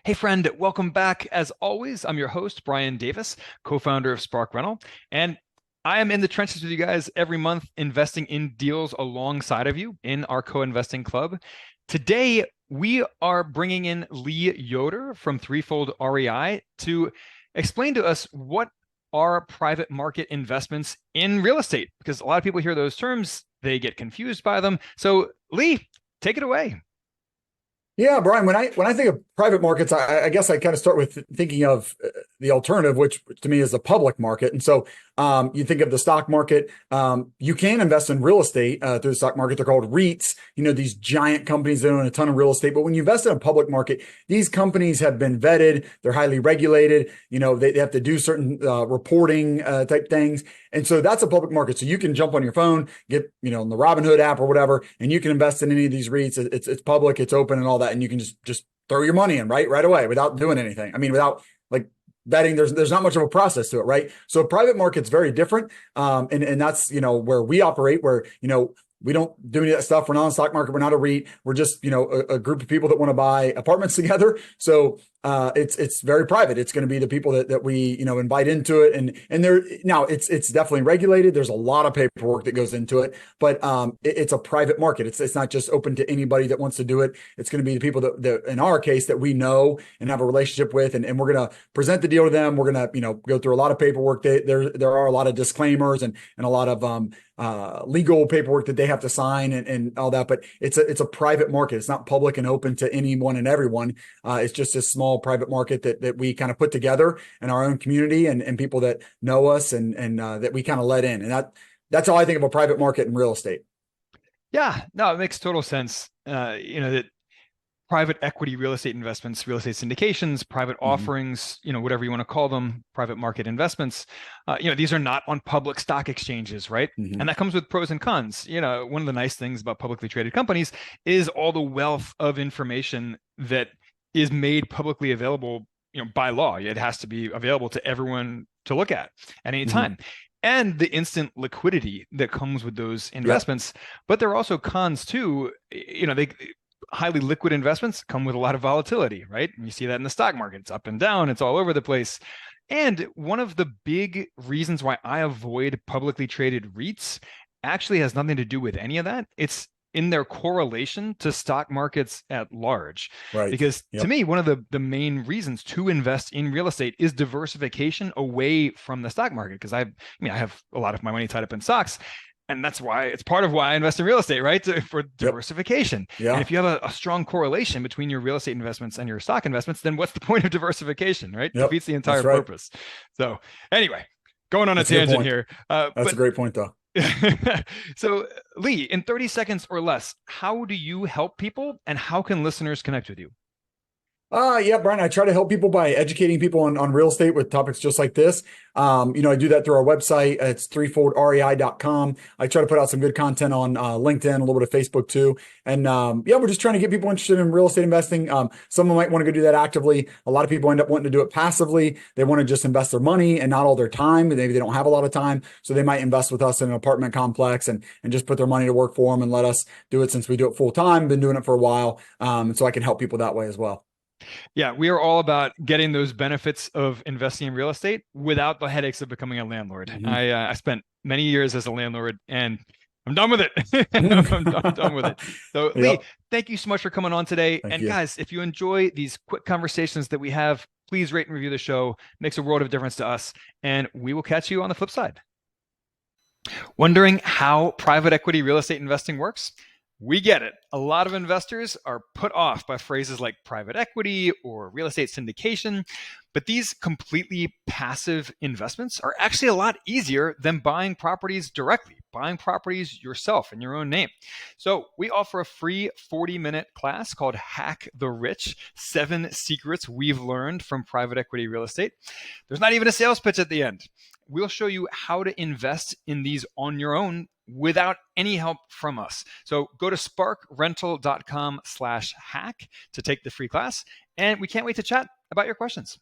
Hey friend, welcome back. As always, I'm your host, Brian Davis, co-founder of Spark Rental, and I am in the trenches with you guys every month, investing in deals alongside of you in our co-investing club. Today, we are bringing in Lee Yoder from Threefold REI to explain to us what are private market investments in real estate, because a lot of people hear those terms, they get confused by them. So, Lee, take it away. Yeah, Brian, when I think of private markets, I guess I kind of start with thinking of the alternative, which to me is the public market. And so you think of the stock market. You can invest in real estate through the stock market. They're called REITs, these giant companies that own a ton of real estate. But when you invest in a public market, these companies have been vetted. They're highly regulated. They have to do certain reporting type things. And so that's a public market. So you can jump on your phone, get, in the Robinhood app or whatever, and you can invest in any of these REITs. It's public, it's open and all that. And you can just throw your money in right away without doing anything. I mean, without like betting, there's not much of a process to it, right? So private market's very different. And that's, where we operate, where, we don't do any of that stuff. We're not on the stock market. We're not a REIT. We're just, a group of people that want to buy apartments together. So it's very private. It's going to be the people that we, invite into it. And there now it's definitely regulated. There's a lot of paperwork that goes into it, but it's a private market. It's not just open to anybody that wants to do it. It's going to be the people that in our case that we know and have a relationship with, and we're going to present the deal to them. We're going to, go through a lot of paperwork. There are a lot of disclaimers and a lot of legal paperwork that they have to sign and all that, but it's a private market. It's not public and open to anyone and everyone. It's just a small private market that we kind of put together in our own community and people that know us and that we kind of let in. And that's how I think of a private market in real estate. Yeah, no, it makes total sense. That private equity real estate investments, real estate syndications, private offerings, whatever you want to call them, private market investments, these are not on public stock exchanges, right? Mm-hmm. And that comes with pros and cons. One of the nice things about publicly traded companies is all the wealth of information that is made publicly available, by law. It has to be available to everyone to look at any time. And the instant liquidity that comes with those investments. Yep. But there are also cons too. They highly liquid investments come with a lot of volatility, right? And you see that in the stock market. It's up and down, it's all over the place. And one of the big reasons why I avoid publicly traded REITs actually has nothing to do with any of that. It's in their correlation to stock markets at large. Right. Because to me, one of the main reasons to invest in real estate is diversification away from the stock market. Because I have a lot of my money tied up in stocks. And that's why it's part of why I invest in real estate, right? For diversification. Yeah. And if you have a strong correlation between your real estate investments and your stock investments, then what's the point of diversification, right? Defeats the entire purpose. So anyway, going on a tangent here. That's a great point though. So Lee, in 30 seconds or less, how do you help people and how can listeners connect with you? Yeah, Brian, I try to help people by educating people on real estate with topics just like this. I do that through our website. It's threefoldrei.com. I try to put out some good content on LinkedIn, a little bit of Facebook too. And we're just trying to get people interested in real estate investing. Someone might want to go do that actively. A lot of people end up wanting to do it passively. They want to just invest their money and not all their time. Maybe they don't have a lot of time. So they might invest with us in an apartment complex and just put their money to work for them and let us do it since we do it full time. Been doing it for a while. So I can help people that way as well. Yeah, we are all about getting those benefits of investing in real estate without the headaches of becoming a landlord. I spent many years as a landlord and I'm done with it. I'm done with it. So Lee, thank you so much for coming on today. Thank you. Guys, if you enjoy these quick conversations that we have, please rate and review the show. It makes a world of difference to us. And we will catch you on the flip side. Wondering how private equity real estate investing works? We get it. A lot of investors are put off by phrases like private equity or real estate syndication, but these completely passive investments are actually a lot easier than buying properties directly, buying properties yourself in your own name. So we offer a free 40-minute class called Hack the Rich, 7 Secrets We've Learned from Private Equity Real Estate. There's not even a sales pitch at the end. We'll show you how to invest in these on your own without any help from us. So go to sparkrental.com/hack to take the free class. And we can't wait to chat about your questions.